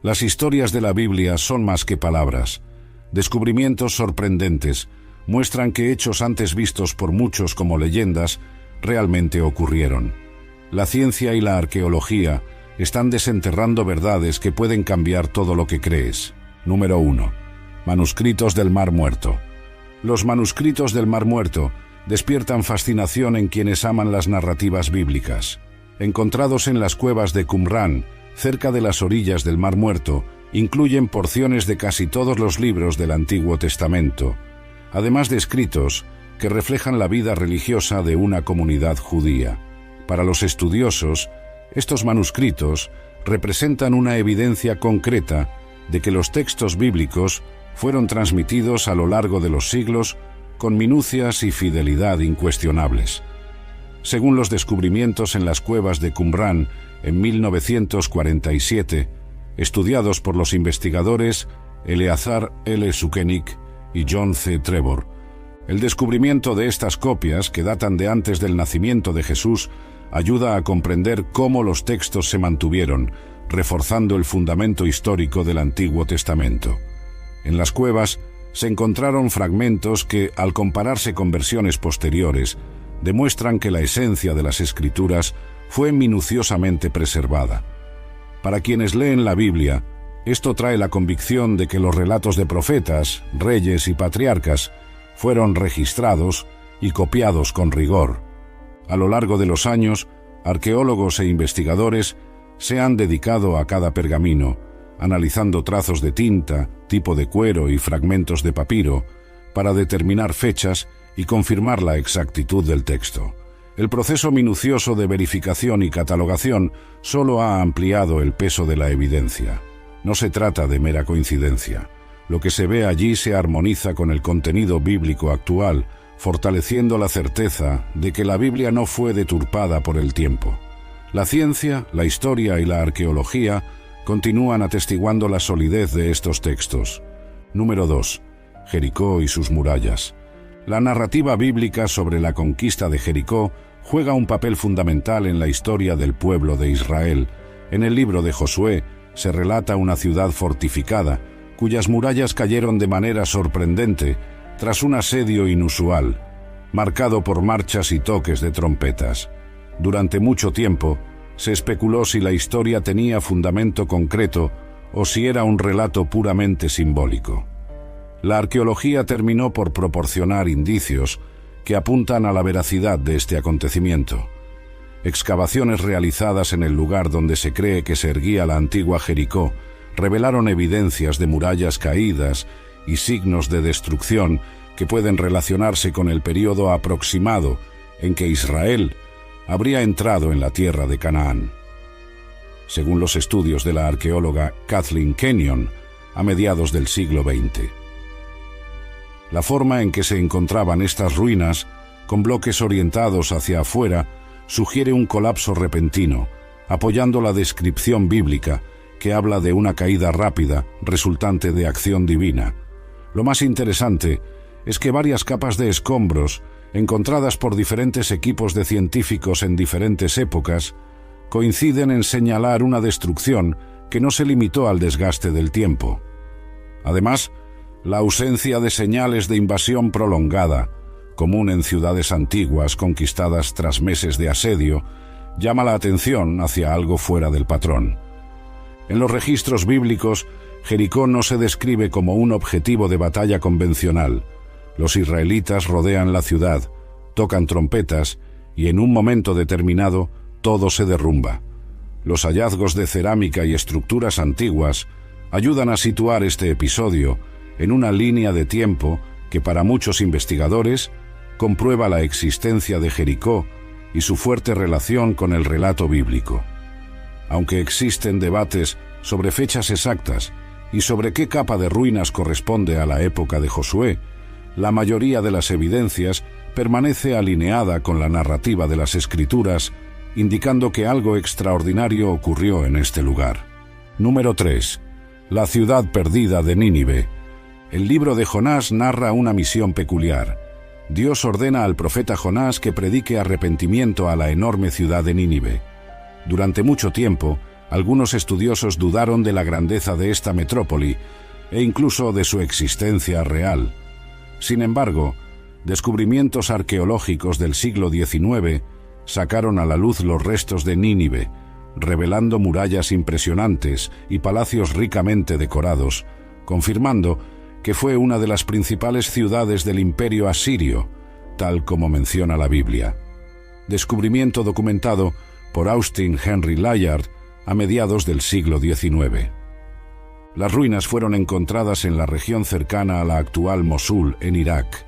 Las historias de la Biblia son más que palabras. Descubrimientos sorprendentes muestran que hechos antes vistos por muchos como leyendas realmente ocurrieron. La ciencia y la arqueología están desenterrando verdades que pueden cambiar todo lo que crees. Número 1. Manuscritos del Mar Muerto. Los manuscritos del Mar Muerto despiertan fascinación en quienes aman las narrativas bíblicas. Encontrados en las cuevas de Qumrán, cerca de las orillas del Mar Muerto, incluyen porciones de casi todos los libros del Antiguo Testamento, además de escritos que reflejan la vida religiosa de una comunidad judía. Para los estudiosos, estos manuscritos representan una evidencia concreta de que los textos bíblicos fueron transmitidos a lo largo de los siglos con minucias y fidelidad incuestionables. Según los descubrimientos en las cuevas de Qumrán en 1947, estudiados por los investigadores Eleazar L. Sukenik y John C. Trevor, el descubrimiento de estas copias, que datan de antes del nacimiento de Jesús, ayuda a comprender cómo los textos se mantuvieron, reforzando el fundamento histórico del Antiguo Testamento. En las cuevas se encontraron fragmentos que, al compararse con versiones posteriores, demuestran que la esencia de las Escrituras fue minuciosamente preservada. Para quienes leen la Biblia, esto trae la convicción de que los relatos de profetas, reyes y patriarcas fueron registrados y copiados con rigor. A lo largo de los años, arqueólogos e investigadores se han dedicado a cada pergamino, analizando trazos de tinta, tipo de cuero y fragmentos de papiro, para determinar fechas y confirmar la exactitud del texto. El proceso minucioso de verificación y catalogación solo ha ampliado el peso de la evidencia. No se trata de mera coincidencia. Lo que se ve allí se armoniza con el contenido bíblico actual, fortaleciendo la certeza de que la Biblia no fue deturpada por el tiempo. La ciencia, la historia y la arqueología continúan atestiguando la solidez de estos textos. Número 2. Jericó y sus murallas. La narrativa bíblica sobre la conquista de Jericó juega un papel fundamental en la historia del pueblo de Israel. En el libro de Josué se relata una ciudad fortificada, cuyas murallas cayeron de manera sorprendente tras un asedio inusual, marcado por marchas y toques de trompetas. Durante mucho tiempo, se especuló si la historia tenía fundamento concreto o si era un relato puramente simbólico. La arqueología terminó por proporcionar indicios que apuntan a la veracidad de este acontecimiento. Excavaciones realizadas en el lugar donde se cree que se erguía la antigua Jericó revelaron evidencias de murallas caídas y signos de destrucción que pueden relacionarse con el período aproximado en que Israel habría entrado en la tierra de Canaán. Según los estudios de la arqueóloga Kathleen Kenyon, a mediados del siglo XX. La forma en que se encontraban estas ruinas, con bloques orientados hacia afuera, sugiere un colapso repentino, apoyando la descripción bíblica que habla de una caída rápida resultante de acción divina. Lo más interesante es que varias capas de escombros, encontradas por diferentes equipos de científicos en diferentes épocas, coinciden en señalar una destrucción que no se limitó al desgaste del tiempo. Además, la ausencia de señales de invasión prolongada, común en ciudades antiguas conquistadas tras meses de asedio, llama la atención hacia algo fuera del patrón. En los registros bíblicos, Jericó no se describe como un objetivo de batalla convencional. Los israelitas rodean la ciudad, tocan trompetas y en un momento determinado todo se derrumba. Los hallazgos de cerámica y estructuras antiguas ayudan a situar este episodio en una línea de tiempo que para muchos investigadores comprueba la existencia de Jericó y su fuerte relación con el relato bíblico. Aunque existen debates sobre fechas exactas y sobre qué capa de ruinas corresponde a la época de Josué, la mayoría de las evidencias permanece alineada con la narrativa de las Escrituras, indicando que algo extraordinario ocurrió en este lugar. Número 3. La ciudad perdida de Nínive. El libro de Jonás narra una misión peculiar. Dios ordena al profeta Jonás que predique arrepentimiento a la enorme ciudad de Nínive. Durante mucho tiempo, Algunos estudiosos dudaron de la grandeza de esta metrópoli e incluso de su existencia real. Sin embargo, descubrimientos arqueológicos del siglo XIX sacaron a la luz los restos de Nínive, revelando murallas impresionantes y palacios ricamente decorados, confirmando que fue una de las principales ciudades del Imperio asirio, tal como menciona la Biblia. Descubrimiento documentado por Austin Henry Layard a mediados del siglo XIX. Las ruinas fueron encontradas en la región cercana a la actual Mosul, en Irak.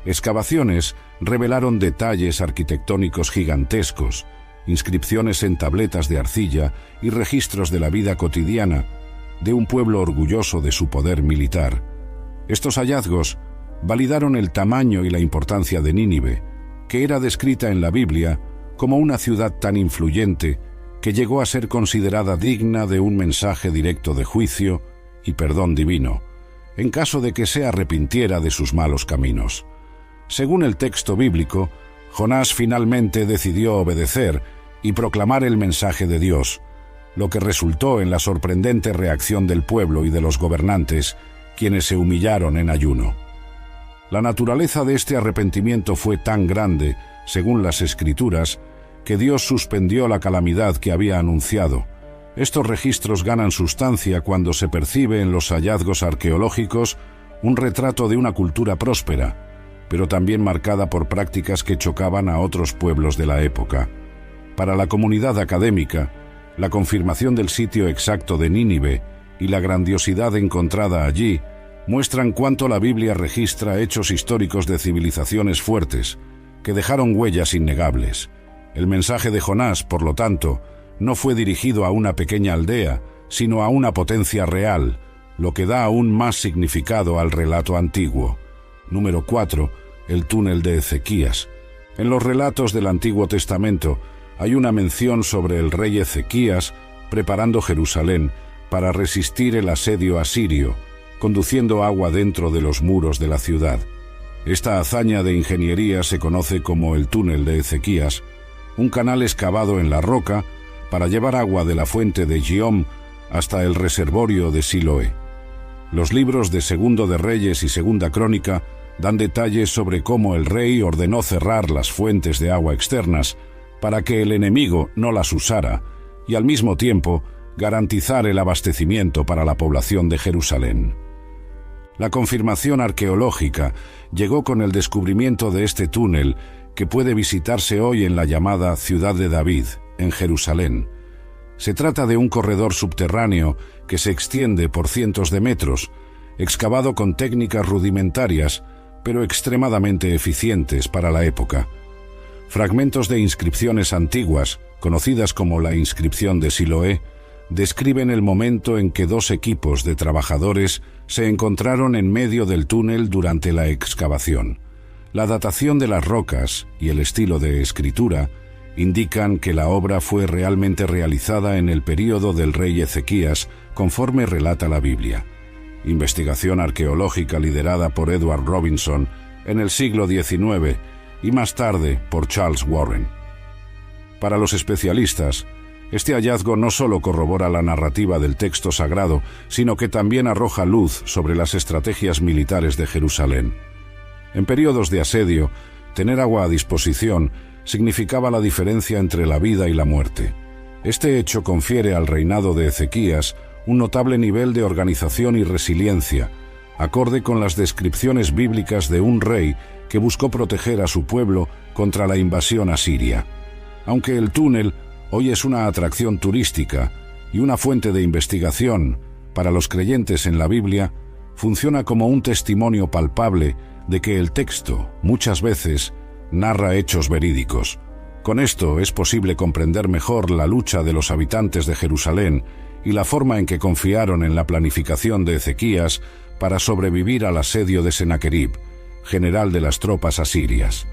Excavaciones revelaron detalles arquitectónicos gigantescos, inscripciones en tabletas de arcilla y registros de la vida cotidiana de un pueblo orgulloso de su poder militar. Estos hallazgos validaron el tamaño y la importancia de Nínive, que era descrita en la Biblia como una ciudad tan influyente que llegó a ser considerada digna de un mensaje directo de juicio y perdón divino, en caso de que se arrepintiera de sus malos caminos. Según el texto bíblico, Jonás finalmente decidió obedecer y proclamar el mensaje de Dios, lo que resultó en la sorprendente reacción del pueblo y de los gobernantes, quienes se humillaron en ayuno. La naturaleza de este arrepentimiento fue tan grande, según las Escrituras, que Dios suspendió la calamidad que había anunciado. Estos registros ganan sustancia cuando se percibe en los hallazgos arqueológicos un retrato de una cultura próspera, pero también marcada por prácticas que chocaban a otros pueblos de la época. Para la comunidad académica, la confirmación del sitio exacto de Nínive y la grandiosidad encontrada allí muestran cuánto la Biblia registra hechos históricos de civilizaciones fuertes, que dejaron huellas innegables. El mensaje de Jonás, por lo tanto, no fue dirigido a una pequeña aldea, sino a una potencia real, lo que da aún más significado al relato antiguo. Número 4. El túnel de Ezequías. En los relatos del Antiguo Testamento hay una mención sobre el rey Ezequías preparando Jerusalén para resistir el asedio asirio, conduciendo agua dentro de los muros de la ciudad. Esta hazaña de ingeniería se conoce como el túnel de Ezequías, un canal excavado en la roca para llevar agua de la fuente de Gihón hasta el reservorio de Siloé. Los libros de Segundo de Reyes y Segunda Crónica dan detalles sobre cómo el rey ordenó cerrar las fuentes de agua externas para que el enemigo no las usara y al mismo tiempo garantizar el abastecimiento para la población de Jerusalén. La confirmación arqueológica llegó con el descubrimiento de este túnel que puede visitarse hoy en la llamada Ciudad de David, en Jerusalén. Se trata de un corredor subterráneo que se extiende por cientos de metros, excavado con técnicas rudimentarias, pero extremadamente eficientes para la época. Fragmentos de inscripciones antiguas, conocidas como la inscripción de Siloé, describen el momento en que dos equipos de trabajadores se encontraron en medio del túnel durante la excavación. La datación de las rocas y el estilo de escritura indican que la obra fue realmente realizada en el período del rey Ezequías, conforme relata la Biblia. Investigación arqueológica liderada por Edward Robinson en el siglo XIX y más tarde por Charles Warren. Para los especialistas, este hallazgo no solo corrobora la narrativa del texto sagrado, sino que también arroja luz sobre las estrategias militares de Jerusalén. En periodos de asedio, tener agua a disposición significaba la diferencia entre la vida y la muerte. Este hecho confiere al reinado de Ezequías un notable nivel de organización y resiliencia, acorde con las descripciones bíblicas de un rey que buscó proteger a su pueblo contra la invasión asiria. Aunque el túnel hoy es una atracción turística y una fuente de investigación para los creyentes en la Biblia, funciona como un testimonio palpable de que el texto, muchas veces, narra hechos verídicos. Con esto es posible comprender mejor la lucha de los habitantes de Jerusalén y la forma en que confiaron en la planificación de Ezequías para sobrevivir al asedio de Sennacherib, general de las tropas asirias.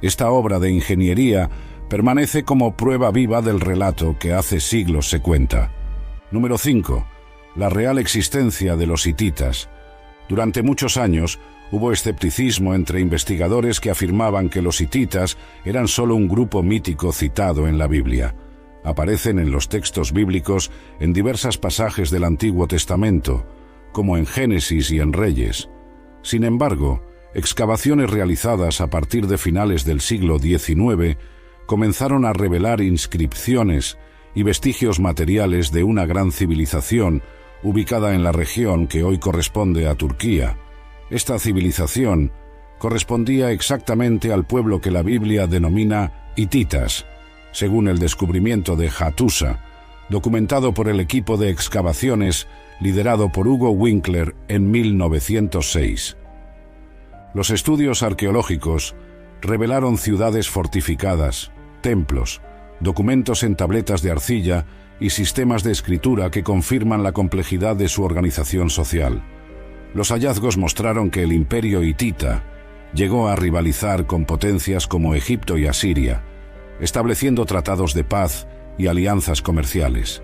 Esta obra de ingeniería permanece como prueba viva del relato que hace siglos se cuenta. Número 5. La real existencia de los hititas. Durante muchos años hubo escepticismo entre investigadores que afirmaban que los hititas eran solo un grupo mítico citado en la Biblia. aparecen en los textos bíblicos en diversos pasajes del Antiguo Testamento, como en Génesis y en Reyes. Sin embargo, excavaciones realizadas a partir de finales del siglo XIX comenzaron a revelar inscripciones y vestigios materiales de una gran civilización ubicada en la región que hoy corresponde a Turquía. Esta civilización correspondía exactamente al pueblo que la Biblia denomina hititas, según el descubrimiento de Hattusa, documentado por el equipo de excavaciones liderado por Hugo Winkler en 1906. Los estudios arqueológicos revelaron ciudades fortificadas, templos, documentos en tabletas de arcilla y sistemas de escritura que confirman la complejidad de su organización social. Los hallazgos mostraron que el imperio hitita llegó a rivalizar con potencias como Egipto y Asiria, estableciendo tratados de paz y alianzas comerciales.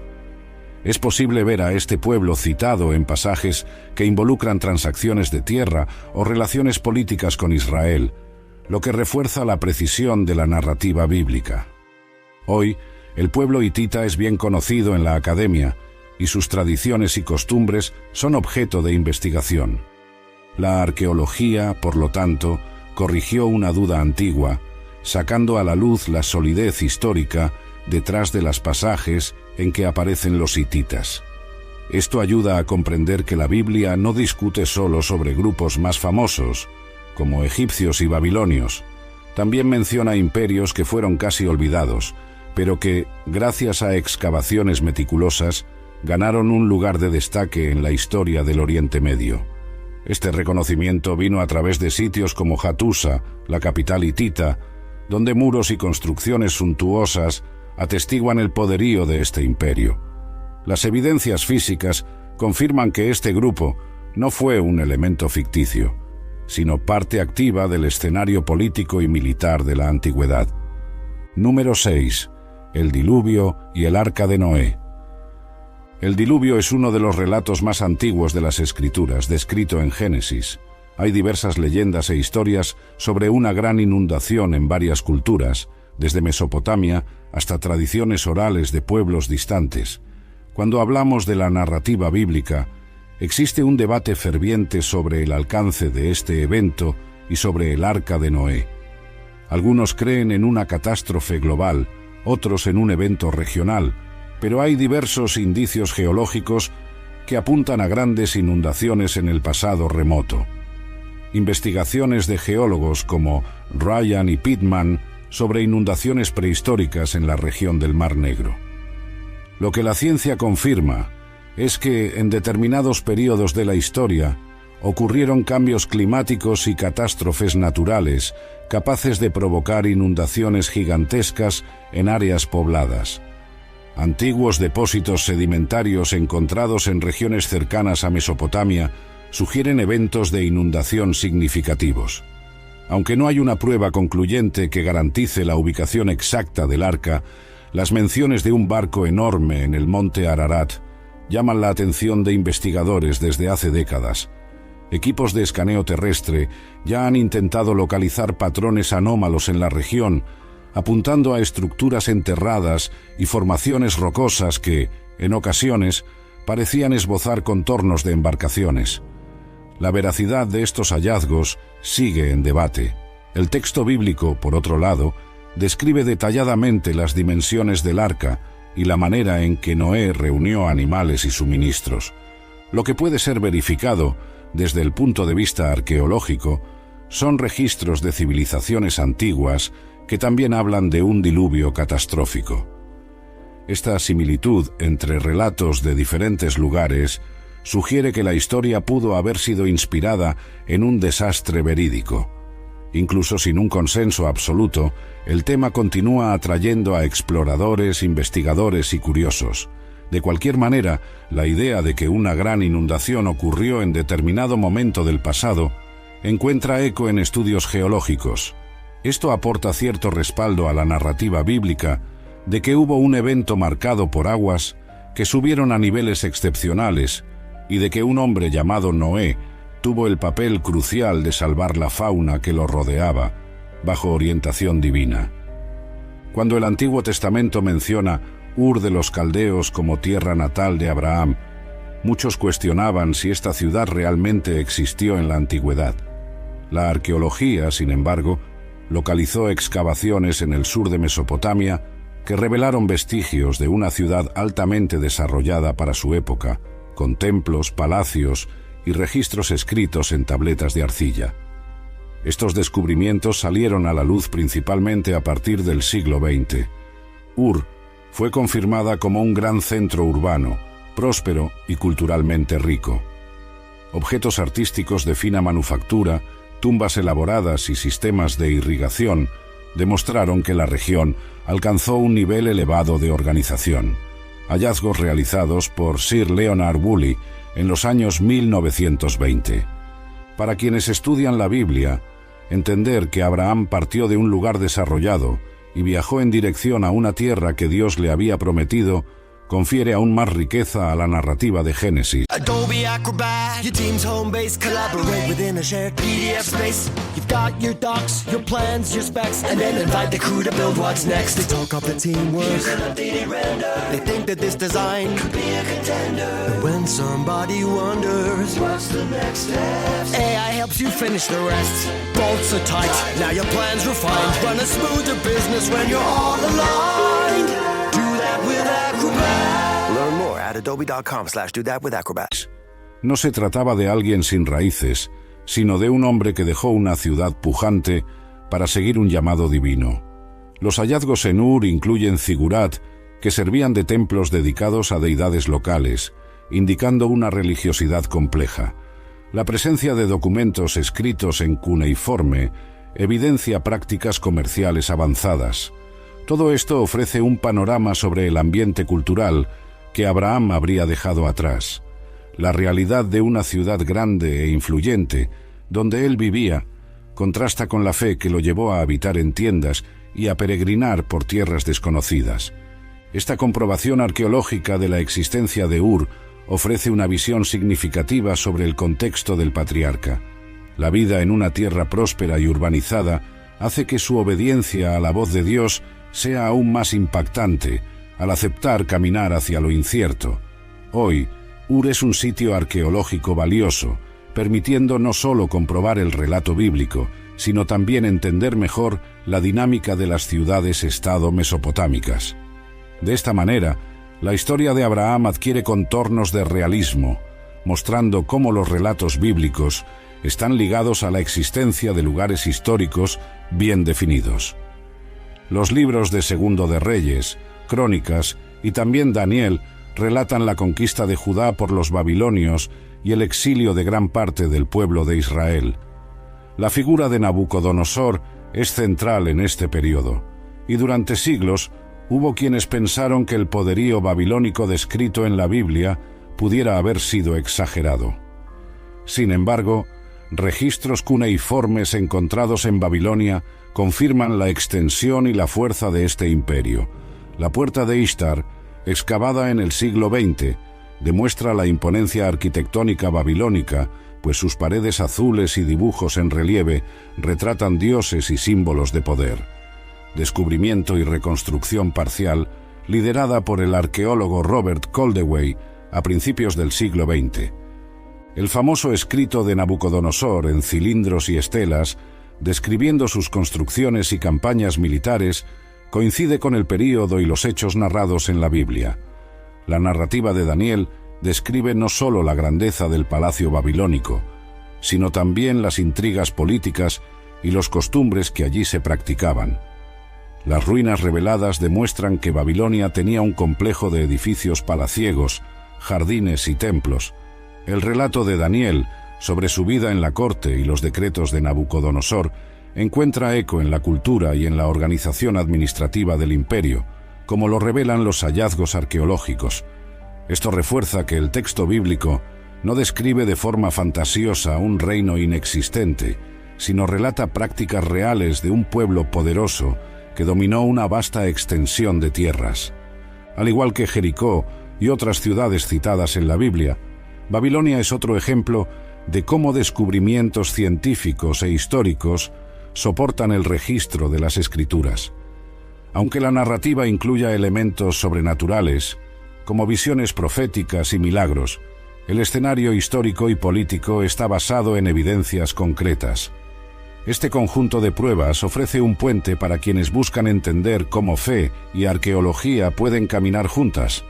Es posible ver a este pueblo citado en pasajes que involucran transacciones de tierra o relaciones políticas con Israel, lo que refuerza la precisión de la narrativa bíblica. Hoy, el pueblo hitita es bien conocido en la academia y sus tradiciones y costumbres son objeto de investigación. La arqueología, por lo tanto, corrigió una duda antigua, sacando a la luz la solidez histórica detrás de los pasajes en que aparecen los hititas. Esto ayuda a comprender que la Biblia no discute solo sobre grupos más famosos, como egipcios y babilonios. También menciona imperios que fueron casi olvidados, pero que, gracias a excavaciones meticulosas, ganaron un lugar de destaque en la historia del Oriente Medio. Este reconocimiento vino a través de sitios como Hattusa, la capital hitita, donde muros y construcciones suntuosas atestiguan el poderío de este imperio. Las evidencias físicas confirman que este grupo no fue un elemento ficticio, sino parte activa del escenario político y militar de la antigüedad. Número 6. El diluvio y el arca de Noé. El diluvio es uno de los relatos más antiguos de las Escrituras, descrito en Génesis. Hay diversas leyendas e historias sobre una gran inundación en varias culturas, desde Mesopotamia hasta tradiciones orales de pueblos distantes. Cuando hablamos de la narrativa bíblica, existe un debate ferviente sobre el alcance de este evento y sobre el arca de Noé. Algunos creen en una catástrofe global, otros en un evento regional, pero hay diversos indicios geológicos que apuntan a grandes inundaciones en el pasado remoto. Investigaciones de geólogos como Ryan y Pittman sobre inundaciones prehistóricas en la región del Mar Negro. Lo que la ciencia confirma es que en determinados períodos de la historia ocurrieron cambios climáticos y catástrofes naturales capaces de provocar inundaciones gigantescas en áreas pobladas. Antiguos depósitos sedimentarios encontrados en regiones cercanas a Mesopotamia sugieren eventos de inundación significativos. Aunque no hay una prueba concluyente que garantice la ubicación exacta del arca, las menciones de un barco enorme en el monte Ararat llaman la atención de investigadores desde hace décadas. Equipos de escaneo terrestre ya han intentado localizar patrones anómalos en la región, apuntando a estructuras enterradas y formaciones rocosas que, en ocasiones, parecían esbozar contornos de embarcaciones. La veracidad de estos hallazgos sigue en debate. El texto bíblico, por otro lado, describe detalladamente las dimensiones del arca y la manera en que Noé reunió animales y suministros. Lo que puede ser verificado desde el punto de vista arqueológico son registros de civilizaciones antiguas que también hablan de un diluvio catastrófico. Esta similitud entre relatos de diferentes lugares sugiere que la historia pudo haber sido inspirada en un desastre verídico. Incluso sin un consenso absoluto, el tema continúa atrayendo a exploradores, investigadores y curiosos. De cualquier manera, la idea de que una gran inundación ocurrió en determinado momento del pasado encuentra eco en estudios geológicos. Esto aporta cierto respaldo a la narrativa bíblica de que hubo un evento marcado por aguas que subieron a niveles excepcionales y de que un hombre llamado Noé tuvo el papel crucial de salvar la fauna que lo rodeaba, bajo orientación divina. Cuando el Antiguo Testamento menciona Ur de los Caldeos como tierra natal de Abraham, muchos cuestionaban si esta ciudad realmente existió en la antigüedad. La arqueología, sin embargo, localizó excavaciones en el sur de Mesopotamia que revelaron vestigios de una ciudad altamente desarrollada para su época, con templos, palacios y registros escritos en tabletas de arcilla. Estos descubrimientos salieron a la luz principalmente a partir del siglo XX. Ur fue confirmada como un gran centro urbano, próspero y culturalmente rico. Objetos artísticos de fina manufactura, tumbas elaboradas y sistemas de irrigación demostraron que la región alcanzó un nivel elevado de organización. Hallazgos realizados por Sir Leonard Woolley en los años 1920. Para quienes estudian la Biblia, entender que Abraham partió de un lugar desarrollado y viajó en dirección a una tierra que Dios le había prometido confiere aún más riqueza a la narrativa de Génesis. Adobe Acrobat, your team's home base, collaborate within a shared PDF space. You've got your docs, your plans, your specs, and then invite the crew to build what's next. They talk up the teamwork. Here's an updated render. They think that this design could be a contender. And when somebody wonders what's the next step, AI helps you finish the rest. Bolts are tight, now your plan's refined. Run a smoother business when you're all aligned. Do that with Acrobat. Learn more at adobe.com/do-that-with-Acrobat. No se trataba de alguien sin raíces, sino de un hombre que dejó una ciudad pujante para seguir un llamado divino. Los hallazgos en Ur incluyen zigurat, que servían de templos dedicados a deidades locales, indicando una religiosidad compleja. La presencia de documentos escritos en cuneiforme evidencia prácticas comerciales avanzadas. Todo esto ofrece un panorama sobre el ambiente cultural que Abraham habría dejado atrás. La realidad de una ciudad grande e influyente, donde él vivía, contrasta con la fe que lo llevó a habitar en tiendas y a peregrinar por tierras desconocidas. Esta comprobación arqueológica de la existencia de Ur ofrece una visión significativa sobre el contexto del patriarca. La vida en una tierra próspera y urbanizada hace que su obediencia a la voz de Dios sea aún más impactante al aceptar caminar hacia lo incierto. Hoy, Ur es un sitio arqueológico valioso, permitiendo no solo comprobar el relato bíblico, sino también entender mejor la dinámica de las ciudades-estado mesopotámicas. De esta manera, la historia de Abraham adquiere contornos de realismo, mostrando cómo los relatos bíblicos están ligados a la existencia de lugares históricos bien definidos. Los libros de Segundo de Reyes, Crónicas y también Daniel relatan la conquista de Judá por los babilonios y el exilio de gran parte del pueblo de Israel. La figura de Nabucodonosor es central en este periodo, y durante siglos hubo quienes pensaron que el poderío babilónico descrito en la Biblia pudiera haber sido exagerado. Sin embargo, registros cuneiformes encontrados en Babilonia confirman la extensión y la fuerza de este imperio. La puerta de Ishtar, excavada en el siglo XX, demuestra la imponencia arquitectónica babilónica, pues sus paredes azules y dibujos en relieve retratan dioses y símbolos de poder. Descubrimiento y reconstrucción parcial, liderada por el arqueólogo Robert Koldewey a principios del siglo XX. El famoso escrito de Nabucodonosor en cilindros y estelas, describiendo sus construcciones y campañas militares, coincide con el período y los hechos narrados en la Biblia. La narrativa de Daniel describe no solo la grandeza del palacio babilónico, sino también las intrigas políticas y los costumbres que allí se practicaban. Las ruinas reveladas demuestran que Babilonia tenía un complejo de edificios palaciegos, jardines y templos. El relato de Daniel sobre su vida en la corte y los decretos de Nabucodonosor encuentra eco en la cultura y en la organización administrativa del imperio, como lo revelan los hallazgos arqueológicos. Esto refuerza que el texto bíblico no describe de forma fantasiosa un reino inexistente, sino relata prácticas reales de un pueblo poderoso que dominó una vasta extensión de tierras. Al igual que Jericó y otras ciudades citadas en la Biblia, Babilonia es otro ejemplo de cómo descubrimientos científicos e históricos soportan el registro de las Escrituras. Aunque la narrativa incluya elementos sobrenaturales, como visiones proféticas y milagros, el escenario histórico y político está basado en evidencias concretas. Este conjunto de pruebas ofrece un puente para quienes buscan entender cómo fe y arqueología pueden caminar juntas,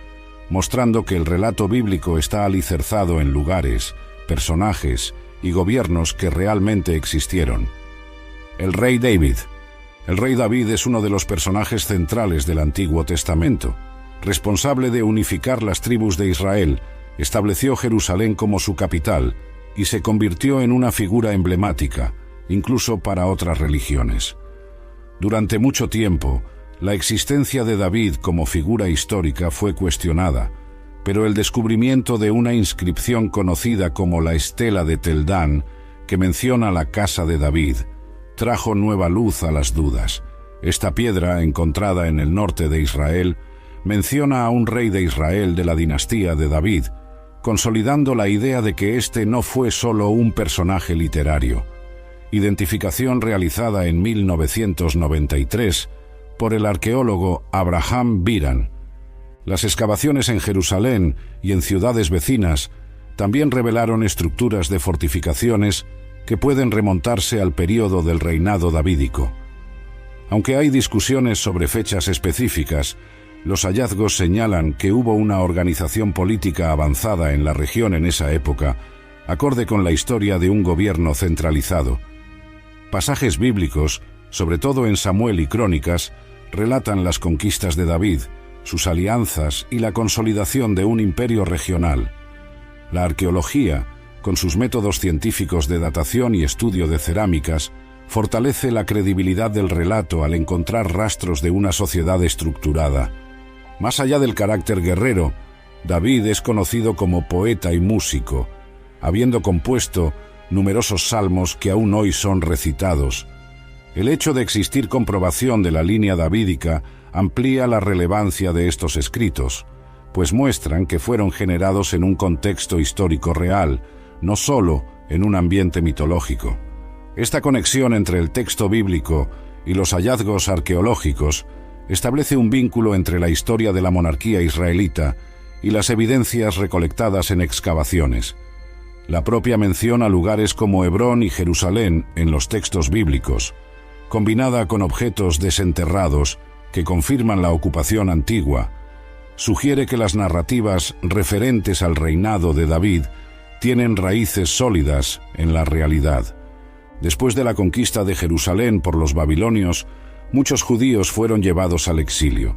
mostrando que el relato bíblico está alicerzado en lugares, personajes y gobiernos que realmente existieron. El rey David. El rey David es uno de los personajes centrales del Antiguo Testamento. Responsable de unificar las tribus de Israel, estableció Jerusalén como su capital y se convirtió en una figura emblemática, incluso para otras religiones. Durante mucho tiempo, la existencia de David como figura histórica fue cuestionada, pero el descubrimiento de una inscripción conocida como la Estela de Tel Dan, que menciona la casa de David, trajo nueva luz a las dudas. Esta piedra, encontrada en el norte de Israel, menciona a un rey de Israel de la dinastía de David, consolidando la idea de que este no fue solo un personaje literario. Identificación realizada en 1993 por el arqueólogo Abraham Biran. Las excavaciones en Jerusalén y en ciudades vecinas también revelaron estructuras de fortificaciones que pueden remontarse al período del reinado davídico. Aunque hay discusiones sobre fechas específicas, los hallazgos señalan que hubo una organización política avanzada en la región en esa época, acorde con la historia de un gobierno centralizado. Pasajes bíblicos, sobre todo en Samuel y Crónicas, relatan las conquistas de David, sus alianzas y la consolidación de un imperio regional. La arqueología, con sus métodos científicos de datación y estudio de cerámicas, fortalece la credibilidad del relato al encontrar rastros de una sociedad estructurada. Más allá del carácter guerrero, David es conocido como poeta y músico, habiendo compuesto numerosos salmos que aún hoy son recitados. El hecho de existir comprobación de la línea davídica amplía la relevancia de estos escritos, pues muestran que fueron generados en un contexto histórico real, no solo en un ambiente mitológico. Esta conexión entre el texto bíblico y los hallazgos arqueológicos establece un vínculo entre la historia de la monarquía israelita y las evidencias recolectadas en excavaciones. La propia mención a lugares como Hebrón y Jerusalén en los textos bíblicos, combinada con objetos desenterrados que confirman la ocupación antigua, sugiere que las narrativas referentes al reinado de David tienen raíces sólidas en la realidad. Después de la conquista de Jerusalén por los babilonios, muchos judíos fueron llevados al exilio.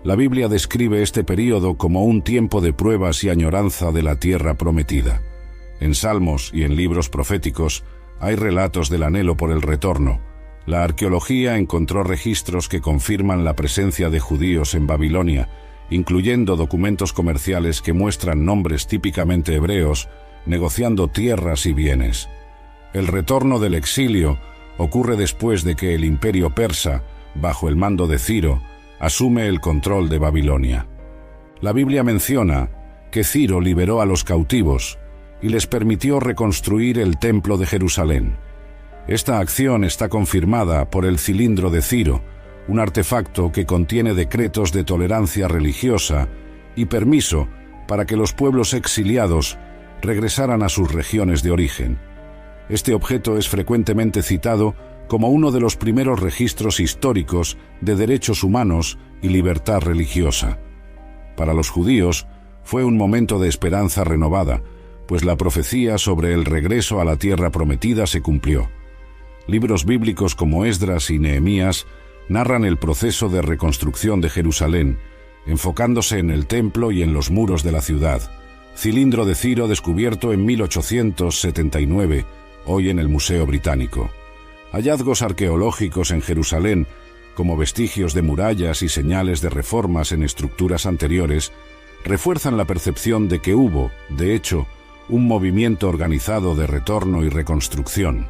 La Biblia describe este período como un tiempo de pruebas y añoranza de la tierra prometida. En salmos y en libros proféticos hay relatos del anhelo por el retorno. La arqueología encontró registros que confirman la presencia de judíos en Babilonia, incluyendo documentos comerciales que muestran nombres típicamente hebreos, negociando tierras y bienes. El retorno del exilio ocurre después de que el imperio persa, bajo el mando de Ciro, asume el control de Babilonia. La Biblia menciona que Ciro liberó a los cautivos y les permitió reconstruir el templo de Jerusalén. Esta acción está confirmada por el cilindro de Ciro, un artefacto que contiene decretos de tolerancia religiosa y permiso para que los pueblos exiliados regresaran a sus regiones de origen. Este objeto es frecuentemente citado como uno de los primeros registros históricos de derechos humanos y libertad religiosa. Para los judíos fue un momento de esperanza renovada, pues la profecía sobre el regreso a la tierra prometida se cumplió. Libros bíblicos como Esdras y Nehemías narran el proceso de reconstrucción de Jerusalén, enfocándose en el templo y en los muros de la ciudad. Cilindro de Ciro descubierto en 1879, hoy en el Museo Británico. Hallazgos arqueológicos en Jerusalén, como vestigios de murallas y señales de reformas en estructuras anteriores, refuerzan la percepción de que hubo, de hecho, un movimiento organizado de retorno y reconstrucción.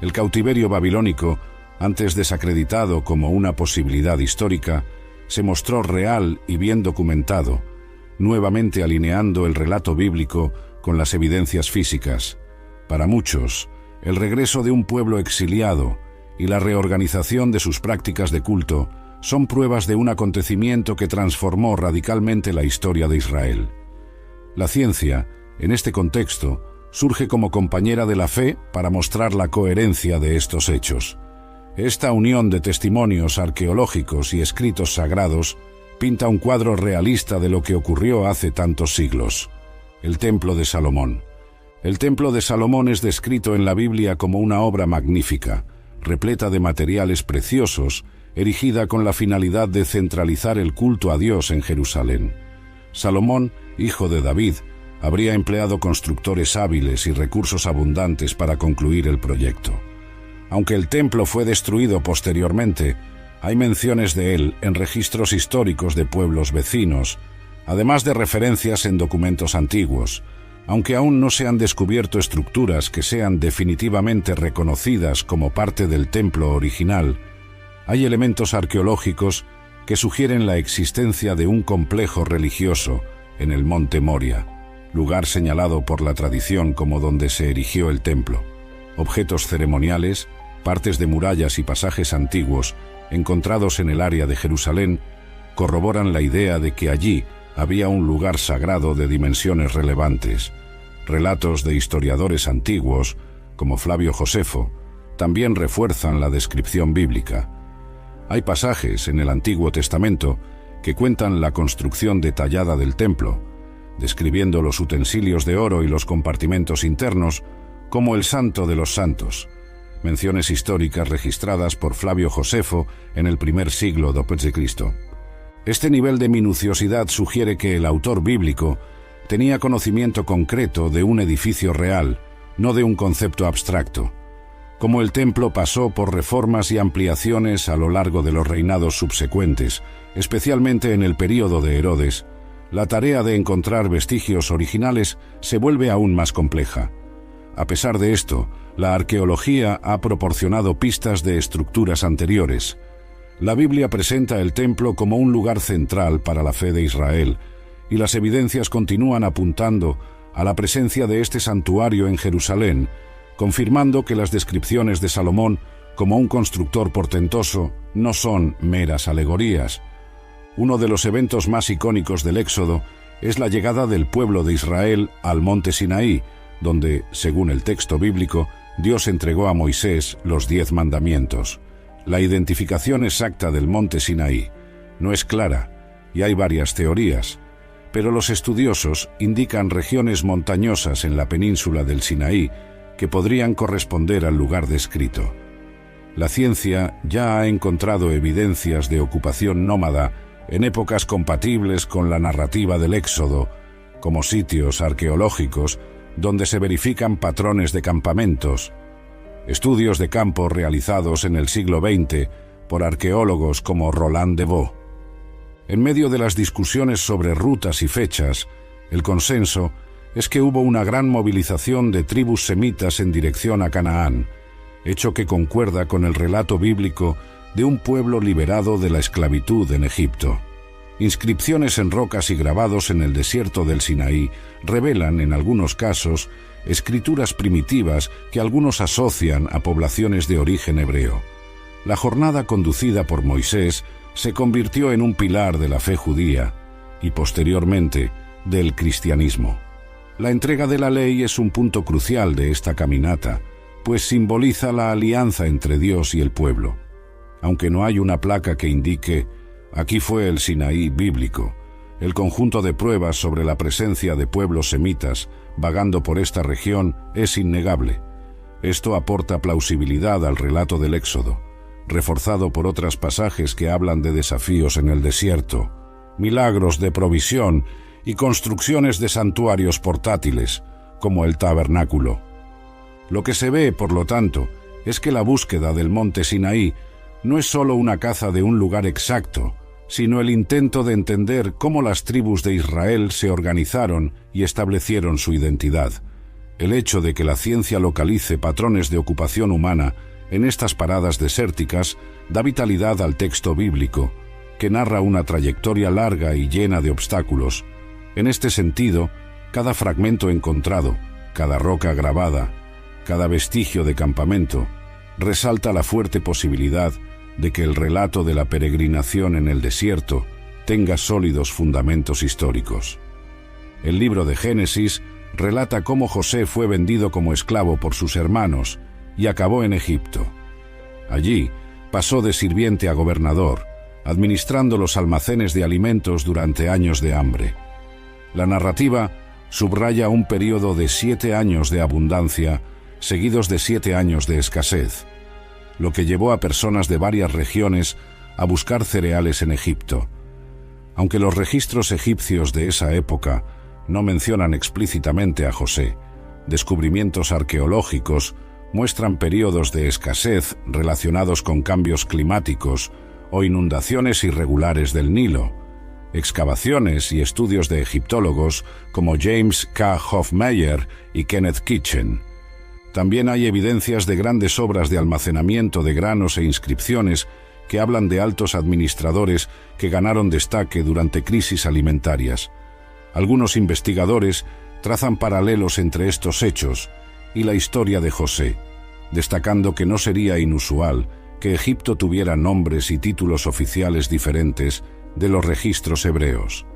El cautiverio babilónico, antes desacreditado como una posibilidad histórica, se mostró real y bien documentado, nuevamente alineando el relato bíblico con las evidencias físicas. Para muchos, el regreso de un pueblo exiliado y la reorganización de sus prácticas de culto son pruebas de un acontecimiento que transformó radicalmente la historia de Israel. La ciencia, en este contexto, surge como compañera de la fe para mostrar la coherencia de estos hechos. Esta unión de testimonios arqueológicos y escritos sagrados pinta un cuadro realista de lo que ocurrió hace tantos siglos. El Templo de Salomón. El Templo de Salomón es descrito en la Biblia como una obra magnífica, repleta de materiales preciosos, erigida con la finalidad de centralizar el culto a Dios en Jerusalén. Salomón, hijo de David, habría empleado constructores hábiles y recursos abundantes para concluir el proyecto. Aunque el templo fue destruido posteriormente, hay menciones de él en registros históricos de pueblos vecinos, además de referencias en documentos antiguos. Aunque aún no se han descubierto estructuras que sean definitivamente reconocidas como parte del templo original, hay elementos arqueológicos que sugieren la existencia de un complejo religioso en el monte Moria, lugar señalado por la tradición como donde se erigió el templo. Objetos ceremoniales, partes de murallas y pasajes antiguos encontrados en el área de Jerusalén corroboran la idea de que allí había un lugar sagrado de dimensiones relevantes. Relatos de historiadores antiguos, como Flavio Josefo, también refuerzan la descripción bíblica. Hay pasajes en el Antiguo Testamento que cuentan la construcción detallada del templo, describiendo los utensilios de oro y los compartimentos internos como el Santo de los Santos, menciones históricas registradas por Flavio Josefo en el primer siglo d.C. Este nivel de minuciosidad sugiere que el autor bíblico tenía conocimiento concreto de un edificio real, no de un concepto abstracto. Como el templo pasó por reformas y ampliaciones a lo largo de los reinados subsecuentes, especialmente en el período de Herodes, la tarea de encontrar vestigios originales se vuelve aún más compleja. A pesar de esto, la arqueología ha proporcionado pistas de estructuras anteriores. La Biblia presenta el templo como un lugar central para la fe de Israel, y las evidencias continúan apuntando a la presencia de este santuario en Jerusalén, confirmando que las descripciones de Salomón como un constructor portentoso no son meras alegorías. Uno de los eventos más icónicos del Éxodo es la llegada del pueblo de Israel al monte Sinaí, donde, según el texto bíblico, Dios entregó a Moisés los 10 mandamientos. La identificación exacta del monte Sinaí no es clara, y hay varias teorías, pero los estudiosos indican regiones montañosas en la península del Sinaí que podrían corresponder al lugar descrito. La ciencia ya ha encontrado evidencias de ocupación nómada en épocas compatibles con la narrativa del Éxodo, como sitios arqueológicos donde se verifican patrones de campamentos, estudios de campo realizados en el siglo XX por arqueólogos como Roland Devaux. En medio de las discusiones sobre rutas y fechas, el consenso es que hubo una gran movilización de tribus semitas en dirección a Canaán, hecho que concuerda con el relato bíblico de un pueblo liberado de la esclavitud en Egipto. Inscripciones en rocas y grabados en el desierto del Sinaí revelan, en algunos casos, escrituras primitivas que algunos asocian a poblaciones de origen hebreo. La jornada conducida por Moisés se convirtió en un pilar de la fe judía y, posteriormente, del cristianismo. La entrega de la ley es un punto crucial de esta caminata, pues simboliza la alianza entre Dios y el pueblo. Aunque no hay una placa que indique «Aquí fue el Sinaí bíblico», el conjunto de pruebas sobre la presencia de pueblos semitas vagando por esta región es innegable. Esto aporta plausibilidad al relato del Éxodo, reforzado por otros pasajes que hablan de desafíos en el desierto, milagros de provisión y construcciones de santuarios portátiles, como el tabernáculo. Lo que se ve, por lo tanto, es que la búsqueda del monte Sinaí no es solo una caza de un lugar exacto, sino el intento de entender cómo las tribus de Israel se organizaron y establecieron su identidad. El hecho de que la ciencia localice patrones de ocupación humana en estas paradas desérticas da vitalidad al texto bíblico, que narra una trayectoria larga y llena de obstáculos. En este sentido, cada fragmento encontrado, cada roca grabada, cada vestigio de campamento, resalta la fuerte posibilidad de que el relato de la peregrinación en el desierto tenga sólidos fundamentos históricos. El libro de Génesis relata cómo José fue vendido como esclavo por sus hermanos y acabó en Egipto. Allí pasó de sirviente a gobernador, administrando los almacenes de alimentos durante años de hambre. La narrativa subraya un periodo de 7 años de abundancia, seguidos de 7 años de escasez, lo que llevó a personas de varias regiones a buscar cereales en Egipto. Aunque los registros egipcios de esa época no mencionan explícitamente a José, descubrimientos arqueológicos muestran periodos de escasez relacionados con cambios climáticos o inundaciones irregulares del Nilo. Excavaciones y estudios de egiptólogos como James K. Hofmeyr y Kenneth Kitchen. También hay evidencias de grandes obras de almacenamiento de granos e inscripciones que hablan de altos administradores que ganaron destaque durante crisis alimentarias. Algunos investigadores trazan paralelos entre estos hechos y la historia de José, destacando que no sería inusual que Egipto tuviera nombres y títulos oficiales diferentes de los registros hebreos.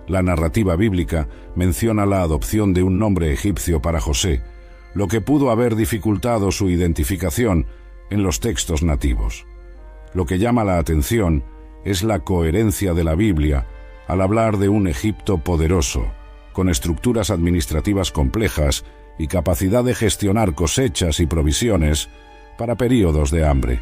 La narrativa bíblica menciona la adopción de un nombre egipcio para José, lo que pudo haber dificultado su identificación en los textos nativos. Lo que llama la atención es la coherencia de la Biblia al hablar de un Egipto poderoso, con estructuras administrativas complejas y capacidad de gestionar cosechas y provisiones para períodos de hambre.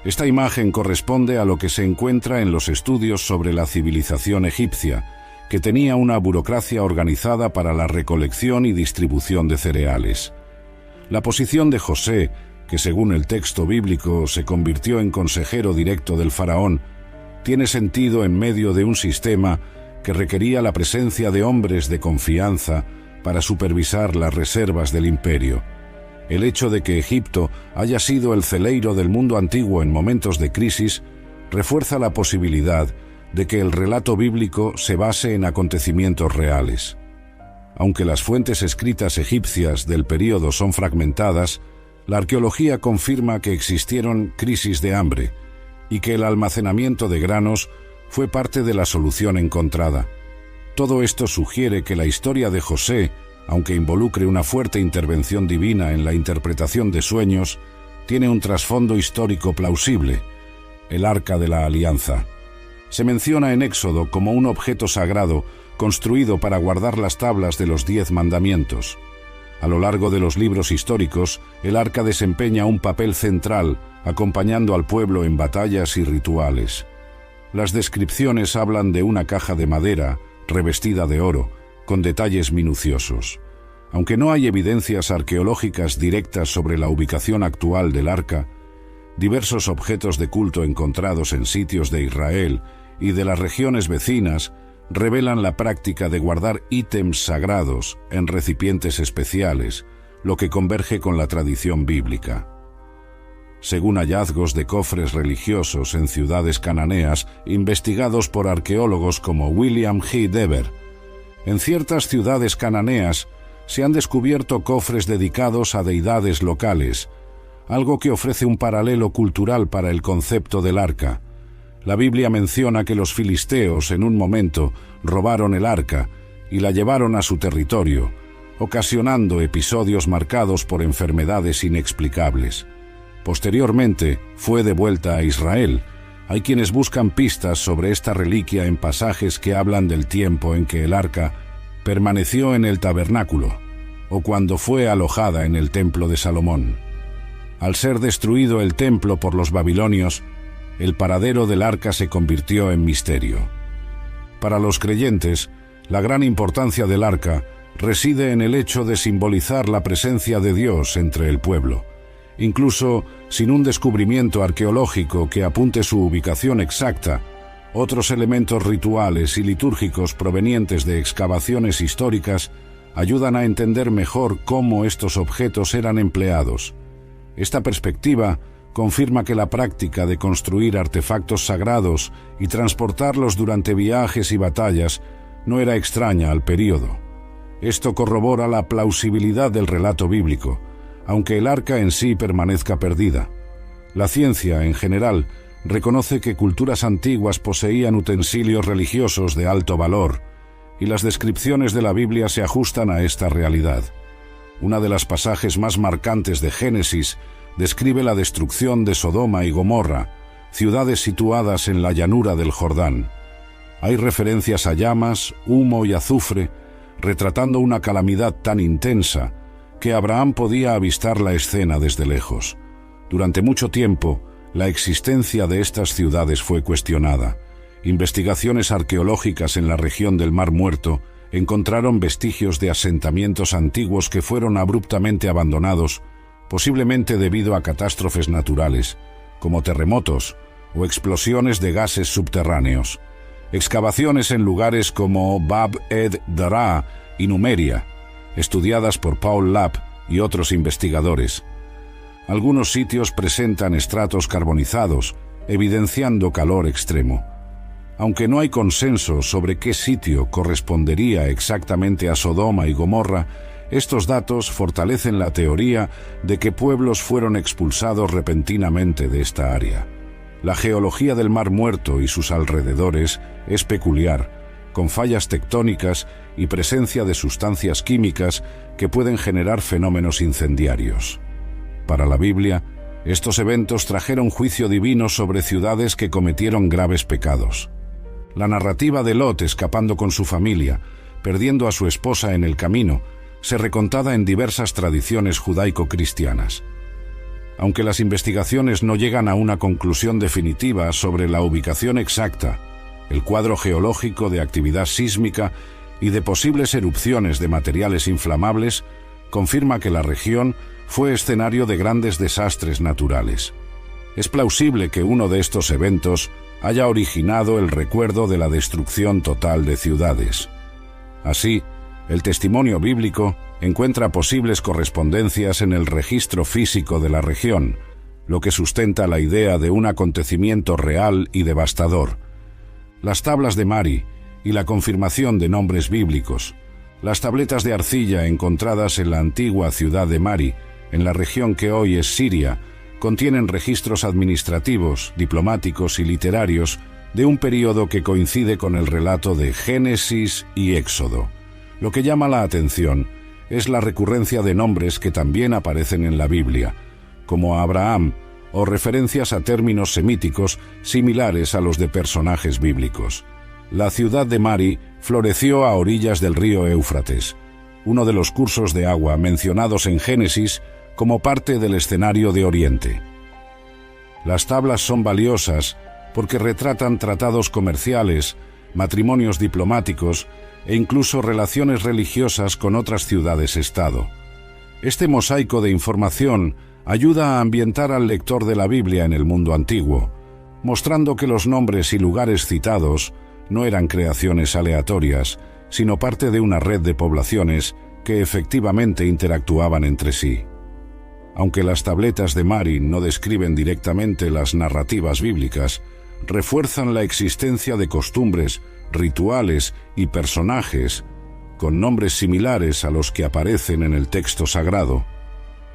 Esta imagen corresponde a lo que se encuentra en los estudios sobre la civilización egipcia, que tenía una burocracia organizada para la recolección y distribución de cereales. La posición de José, que según el texto bíblico se convirtió en consejero directo del faraón, tiene sentido en medio de un sistema que requería la presencia de hombres de confianza para supervisar las reservas del imperio. El hecho de que Egipto haya sido el celeiro del mundo antiguo en momentos de crisis refuerza la posibilidad de que el relato bíblico se base en acontecimientos reales. Aunque las fuentes escritas egipcias del período son fragmentadas, la arqueología confirma que existieron crisis de hambre y que el almacenamiento de granos fue parte de la solución encontrada. Todo esto sugiere que la historia de José, aunque involucre una fuerte intervención divina en la interpretación de sueños, tiene un trasfondo histórico plausible: el Arca de la Alianza. Se menciona en Éxodo como un objeto sagrado construido para guardar las tablas de los 10 mandamientos. A lo largo de los libros históricos, el arca desempeña un papel central, acompañando al pueblo en batallas y rituales. Las descripciones hablan de una caja de madera, revestida de oro, con detalles minuciosos. Aunque no hay evidencias arqueológicas directas sobre la ubicación actual del arca, diversos objetos de culto encontrados en sitios de Israel y de las regiones vecinas revelan la práctica de guardar ítems sagrados en recipientes especiales, lo que converge con la tradición bíblica. Según hallazgos de cofres religiosos en ciudades cananeas investigados por arqueólogos como William G. Dever, en ciertas ciudades cananeas se han descubierto cofres dedicados a deidades locales, algo que ofrece un paralelo cultural para el concepto del arca. La Biblia menciona que los filisteos en un momento robaron el arca y la llevaron a su territorio, ocasionando episodios marcados por enfermedades inexplicables. Posteriormente, fue devuelta a Israel. Hay quienes buscan pistas sobre esta reliquia en pasajes que hablan del tiempo en que el arca permaneció en el tabernáculo, o cuando fue alojada en el templo de Salomón. Al ser destruido el templo por los babilonios, el paradero del arca se convirtió en misterio. Para los creyentes, la gran importancia del arca reside en el hecho de simbolizar la presencia de Dios entre el pueblo. Incluso sin un descubrimiento arqueológico que apunte su ubicación exacta, otros elementos rituales y litúrgicos provenientes de excavaciones históricas ayudan a entender mejor cómo estos objetos eran empleados. Esta perspectiva confirma que la práctica de construir artefactos sagrados y transportarlos durante viajes y batallas no era extraña al período. Esto corrobora la plausibilidad del relato bíblico, aunque el arca en sí permanezca perdida. La ciencia, en general, reconoce que culturas antiguas poseían utensilios religiosos de alto valor, y las descripciones de la Biblia se ajustan a esta realidad. Una de las pasajes más marcantes de Génesis describe la destrucción de Sodoma y Gomorra, ciudades situadas en la llanura del Jordán. Hay referencias a llamas, humo y azufre, retratando una calamidad tan intensa que Abraham podía avistar la escena desde lejos. Durante mucho tiempo, la existencia de estas ciudades fue cuestionada. Investigaciones arqueológicas en la región del Mar Muerto encontraron vestigios de asentamientos antiguos que fueron abruptamente abandonados, posiblemente debido a catástrofes naturales, como terremotos o explosiones de gases subterráneos. Excavaciones en lugares como Bab ed-Dara y Numeria, estudiadas por Paul Lapp y otros investigadores. Algunos sitios presentan estratos carbonizados, evidenciando calor extremo. Aunque no hay consenso sobre qué sitio correspondería exactamente a Sodoma y Gomorra, estos datos fortalecen la teoría de que pueblos fueron expulsados repentinamente de esta área. La geología del Mar Muerto y sus alrededores es peculiar, con fallas tectónicas y presencia de sustancias químicas que pueden generar fenómenos incendiarios. Para la Biblia, estos eventos trajeron juicio divino sobre ciudades que cometieron graves pecados. La narrativa de Lot escapando con su familia, perdiendo a su esposa en el camino, se recontada en diversas tradiciones judaico-cristianas. Aunque las investigaciones no llegan a una conclusión definitiva sobre la ubicación exacta, el cuadro geológico de actividad sísmica y de posibles erupciones de materiales inflamables confirma que la región fue escenario de grandes desastres naturales. Es plausible que uno de estos eventos haya originado el recuerdo de la destrucción total de ciudades. Así, el testimonio bíblico encuentra posibles correspondencias en el registro físico de la región, lo que sustenta la idea de un acontecimiento real y devastador. Las tablas de Mari y la confirmación de nombres bíblicos, las tabletas de arcilla encontradas en la antigua ciudad de Mari, en la región que hoy es Siria, contienen registros administrativos, diplomáticos y literarios de un período que coincide con el relato de Génesis y Éxodo. Lo que llama la atención es la recurrencia de nombres que también aparecen en la Biblia, como Abraham, o referencias a términos semíticos similares a los de personajes bíblicos. La ciudad de Mari floreció a orillas del río Éufrates, uno de los cursos de agua mencionados en Génesis como parte del escenario de Oriente. Las tablas son valiosas porque retratan tratados comerciales, matrimonios diplomáticos e incluso relaciones religiosas con otras ciudades-estado. Este mosaico de información ayuda a ambientar al lector de la Biblia en el mundo antiguo, mostrando que los nombres y lugares citados no eran creaciones aleatorias, sino parte de una red de poblaciones que efectivamente interactuaban entre sí. Aunque las tabletas de Mari no describen directamente las narrativas bíblicas, refuerzan la existencia de costumbres, rituales y personajes con nombres similares a los que aparecen en el texto sagrado.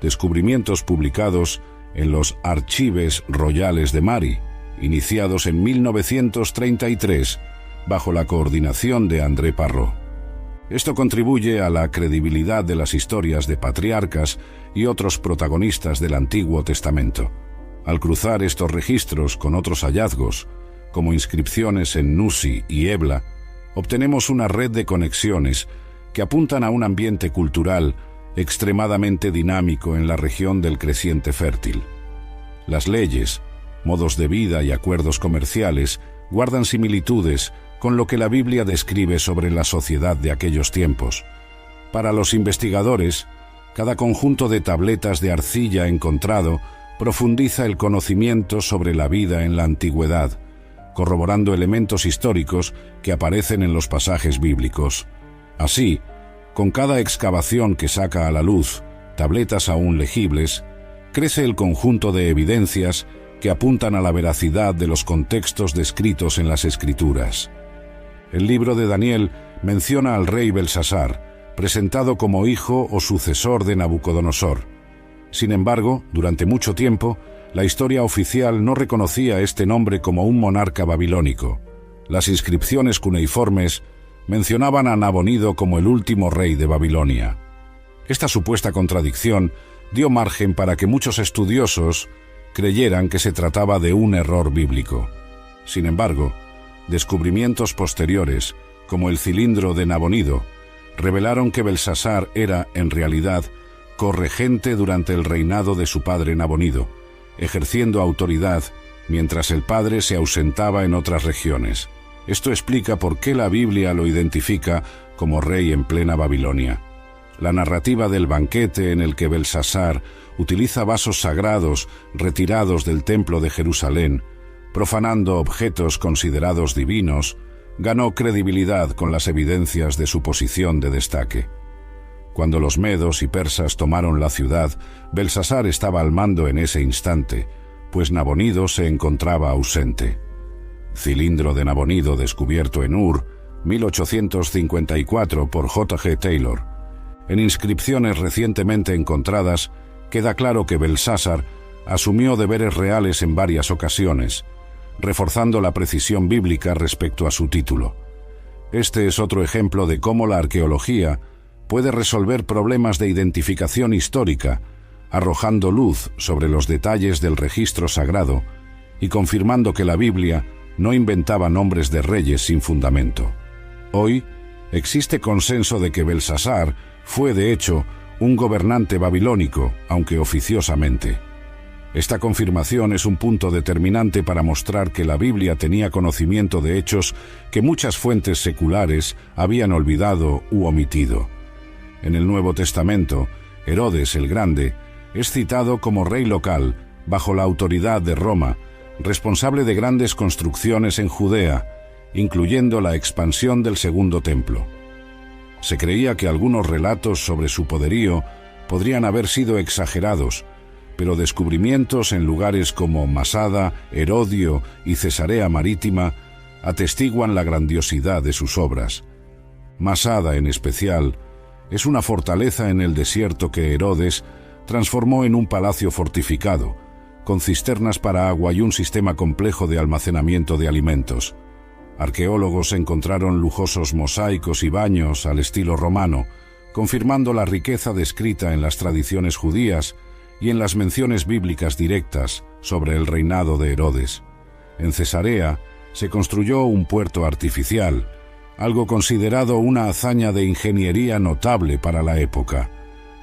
Descubrimientos publicados en los Archives Royales de Mari, iniciados en 1933, bajo la coordinación de André Parrot. Esto contribuye a la credibilidad de las historias de patriarcas y otros protagonistas del Antiguo Testamento. Al cruzar estos registros con otros hallazgos, como inscripciones en Nusi y Ebla, obtenemos una red de conexiones que apuntan a un ambiente cultural extremadamente dinámico en la región del creciente fértil. Las leyes, modos de vida y acuerdos comerciales guardan similitudes con lo que la Biblia describe sobre la sociedad de aquellos tiempos. Para los investigadores, cada conjunto de tabletas de arcilla encontrado profundiza el conocimiento sobre la vida en la antigüedad, corroborando elementos históricos que aparecen en los pasajes bíblicos. Así, con cada excavación que saca a la luz tabletas aún legibles, crece el conjunto de evidencias que apuntan a la veracidad de los contextos descritos en las Escrituras. El libro de Daniel menciona al rey Belsasar, presentado como hijo o sucesor de Nabucodonosor. Sin embargo, durante mucho tiempo, La historia oficial no reconocía este nombre como un monarca babilónico. Las inscripciones cuneiformes mencionaban a Nabonido como el último rey de Babilonia. Esta supuesta contradicción dio margen para que muchos estudiosos creyeran que se trataba de un error bíblico. Sin embargo, descubrimientos posteriores, como el cilindro de Nabonido, revelaron que Belsasar era, en realidad, corregente durante el reinado de su padre Nabonido, ejerciendo autoridad mientras el padre se ausentaba en otras regiones. Esto explica por qué la Biblia lo identifica como rey en plena Babilonia. La narrativa del banquete en el que Belsasar utiliza vasos sagrados retirados del templo de Jerusalén, profanando objetos considerados divinos, ganó credibilidad con las evidencias de su posición de destaque. Cuando los medos y persas tomaron la ciudad, Belsasar estaba al mando en ese instante, pues Nabonido se encontraba ausente. Cilindro de Nabonido descubierto en Ur, 1854 por J.G. Taylor. En inscripciones recientemente encontradas, queda claro que Belsasar asumió deberes reales en varias ocasiones, reforzando la precisión bíblica respecto a su título. Este es otro ejemplo de cómo la arqueología puede resolver problemas de identificación histórica, arrojando luz sobre los detalles del registro sagrado y confirmando que la Biblia no inventaba nombres de reyes sin fundamento. Hoy existe consenso de que Belsasar fue, de hecho, un gobernante babilónico, aunque oficiosamente. Esta confirmación es un punto determinante para mostrar que la Biblia tenía conocimiento de hechos que muchas fuentes seculares habían olvidado u omitido. En el Nuevo Testamento, Herodes el Grande es citado como rey local bajo la autoridad de Roma, responsable de grandes construcciones en Judea, incluyendo la expansión del Segundo Templo. Se creía que algunos relatos sobre su poderío podrían haber sido exagerados, pero descubrimientos en lugares como Masada, Herodio y Cesarea Marítima atestiguan la grandiosidad de sus obras. Masada, en especial, es una fortaleza en el desierto que Herodes transformó en un palacio fortificado, con cisternas para agua y un sistema complejo de almacenamiento de alimentos. Arqueólogos encontraron lujosos mosaicos y baños al estilo romano, confirmando la riqueza descrita en las tradiciones judías y en las menciones bíblicas directas sobre el reinado de Herodes. En Cesarea se construyó un puerto artificial, algo considerado una hazaña de ingeniería notable para la época.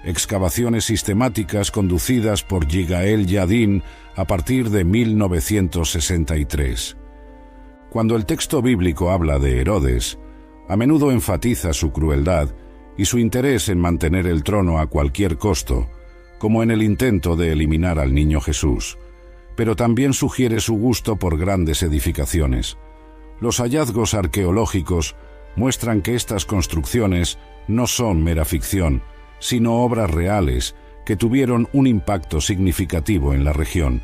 Excavaciones sistemáticas conducidas por Yigael Yadin a partir de 1963. Cuando el texto bíblico habla de Herodes, a menudo enfatiza su crueldad y su interés en mantener el trono a cualquier costo, como en el intento de eliminar al niño Jesús, pero también sugiere su gusto por grandes edificaciones. Los hallazgos arqueológicos muestran que estas construcciones no son mera ficción, sino obras reales que tuvieron un impacto significativo en la región.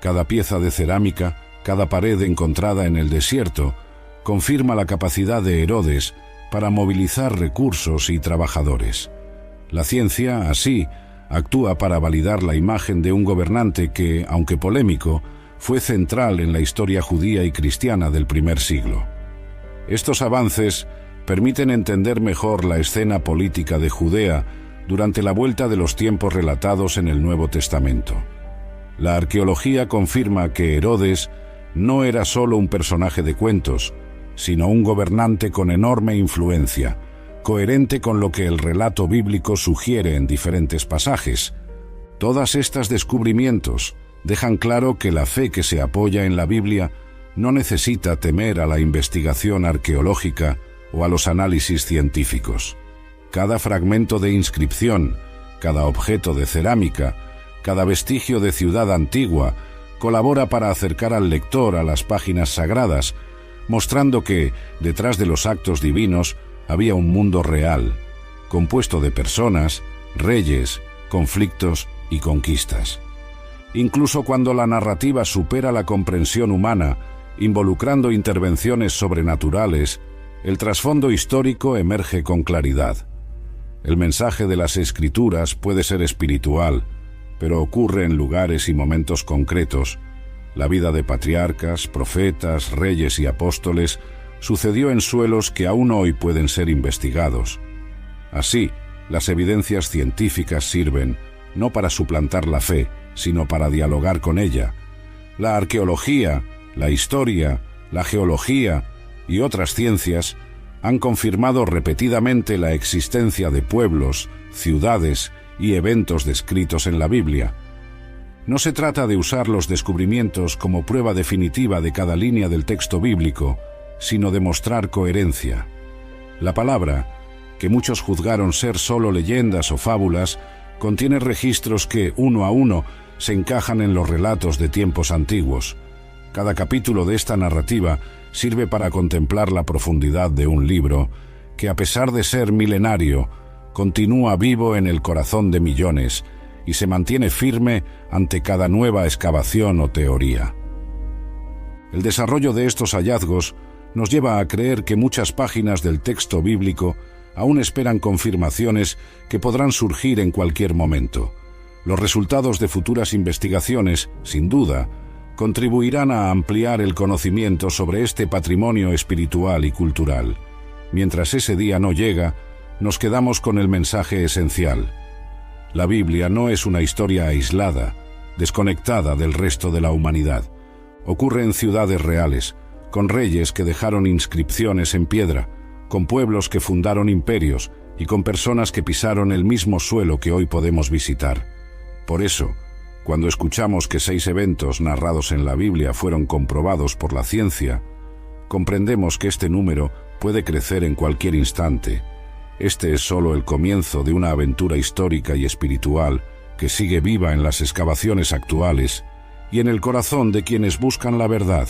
Cada pieza de cerámica, cada pared encontrada en el desierto, confirma la capacidad de Herodes para movilizar recursos y trabajadores. La ciencia, así, actúa para validar la imagen de un gobernante que, aunque polémico, fue central en la historia judía y cristiana del primer siglo. Estos avances permiten entender mejor la escena política de Judea durante la vuelta de los tiempos relatados en el Nuevo Testamento. La arqueología confirma que Herodes no era solo un personaje de cuentos, sino un gobernante con enorme influencia, coherente con lo que el relato bíblico sugiere en diferentes pasajes. Todas estas descubrimientos dejan claro que la fe que se apoya en la Biblia no necesita temer a la investigación arqueológica o a los análisis científicos. Cada fragmento de inscripción, cada objeto de cerámica, cada vestigio de ciudad antigua colabora para acercar al lector a las páginas sagradas, mostrando que, detrás de los actos divinos, había un mundo real, compuesto de personas, reyes, conflictos y conquistas. Incluso cuando la narrativa supera la comprensión humana, involucrando intervenciones sobrenaturales, el trasfondo histórico emerge con claridad. El mensaje de las Escrituras puede ser espiritual, pero ocurre en lugares y momentos concretos. La vida de patriarcas, profetas, reyes y apóstoles sucedió en suelos que aún hoy pueden ser investigados. Así, las evidencias científicas sirven no para suplantar la fe, sino para dialogar con ella. La arqueología, la historia, la geología y otras ciencias han confirmado repetidamente la existencia de pueblos, ciudades y eventos descritos en la Biblia. No se trata de usar los descubrimientos como prueba definitiva de cada línea del texto bíblico, sino de mostrar coherencia. La palabra, que muchos juzgaron ser solo leyendas o fábulas, contiene registros que, uno a uno, se encajan en los relatos de tiempos antiguos. Cada capítulo de esta narrativa sirve para contemplar la profundidad de un libro que, a pesar de ser milenario, continúa vivo en el corazón de millones y se mantiene firme ante cada nueva excavación o teoría. El desarrollo de estos hallazgos nos lleva a creer que muchas páginas del texto bíblico aún esperan confirmaciones que podrán surgir en cualquier momento. Los resultados de futuras investigaciones, sin duda, contribuirán a ampliar el conocimiento sobre este patrimonio espiritual y cultural. Mientras ese día no llega, nos quedamos con el mensaje esencial. La Biblia no es una historia aislada, desconectada del resto de la humanidad. Ocurre en ciudades reales, con reyes que dejaron inscripciones en piedra, con pueblos que fundaron imperios y con personas que pisaron el mismo suelo que hoy podemos visitar. Por eso, cuando escuchamos que 6 eventos narrados en la Biblia fueron comprobados por la ciencia, comprendemos que este número puede crecer en cualquier instante. Este es solo el comienzo de una aventura histórica y espiritual que sigue viva en las excavaciones actuales y en el corazón de quienes buscan la verdad.